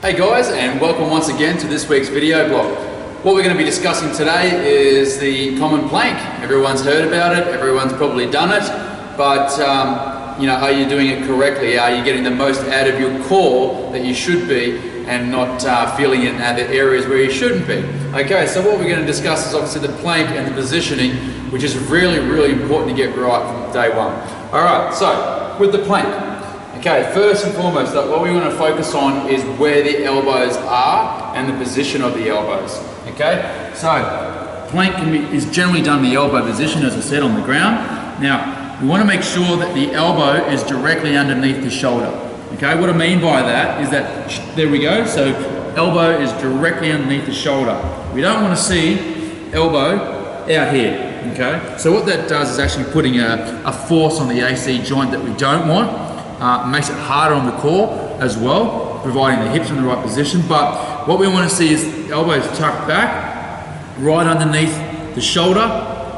Hey guys, and welcome once again to this week's video blog. What we're going to be discussing today is the common plank. Everyone's heard about it, everyone's probably done it, but are you doing it correctly? Are you getting the most out of your core that you should be and not feeling it in other areas where you shouldn't be? Okay, so what we're going to discuss is obviously the plank and the positioning, which is really, really important to get right from day one. Alright, so with the plank. Okay, first and foremost, what we want to focus on is where the elbows are and the position of the elbows. Okay, so plank is generally done in the elbow position, as I said, on the ground. Now, we want to make sure that the elbow is directly underneath the shoulder. Okay, what I mean by that is that, there we go, so elbow is directly underneath the shoulder. We don't want to see elbow out here. Okay, so what that does is actually putting a force on the AC joint that we don't want. Makes it harder on the core as well, providing the hips in the right position. But what we want to see is the elbows tucked back, right underneath the shoulder,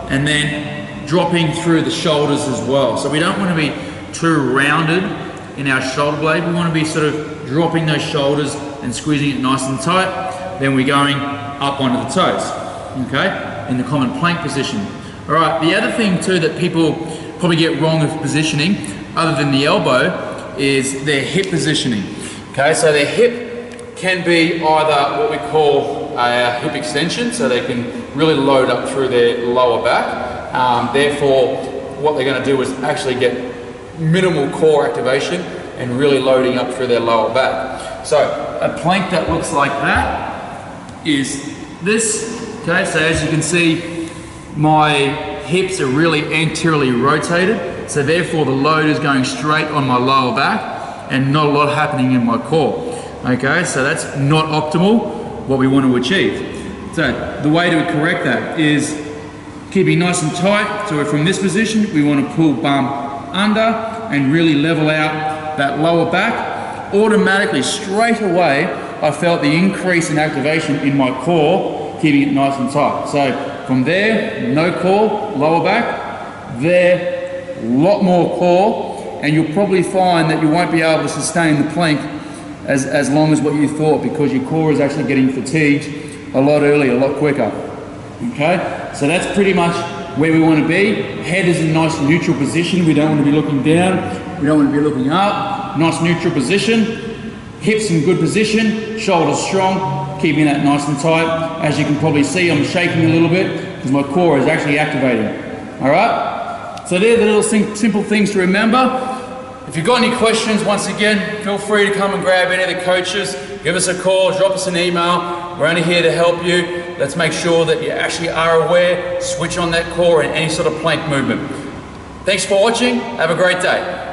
and then dropping through the shoulders as well. So we don't want to be too rounded in our shoulder blade. We want to be sort of dropping those shoulders and squeezing it nice and tight. Then we're going up onto the toes, okay, in the common plank position. All right, the other thing too that people probably get wrong with positioning, other than the elbow, is their hip positioning. Okay, so their hip can be either what we call a hip extension, so they can really load up through their lower back. Therefore, what they're going to do is actually get minimal core activation and really loading up through their lower back. So a plank that looks like that is this. Okay, so as you can see, my hips are really anteriorly rotated. So therefore the load is going straight on my lower back and not a lot happening in my core. Okay, so that's not optimal, what we want to achieve. So the way to correct that is keeping nice and tight. So from this position, we want to pull bum under and really level out that lower back. Automatically, straight away, I felt the increase in activation in my core, keeping it nice and tight. So from there, no core, lower back, there, a lot more core, and you'll probably find that you won't be able to sustain the plank as long as what you thought, because your core is actually getting fatigued a lot earlier, a lot quicker. Okay, so that's pretty much where we want to be. Head is in a nice neutral position. We don't want to be looking down, we don't want to be looking up. Nice neutral position, hips in good position, shoulders strong, keeping that nice and tight. As you can probably see, I'm shaking a little bit because my core is actually activating. All right. So they're the little simple things to remember. If you've got any questions, once again, feel free to come and grab any of the coaches. Give us a call, drop us an email. We're only here to help you. Let's make sure that you actually are aware, switch on that core in any sort of plank movement. Thanks for watching. Have a great day.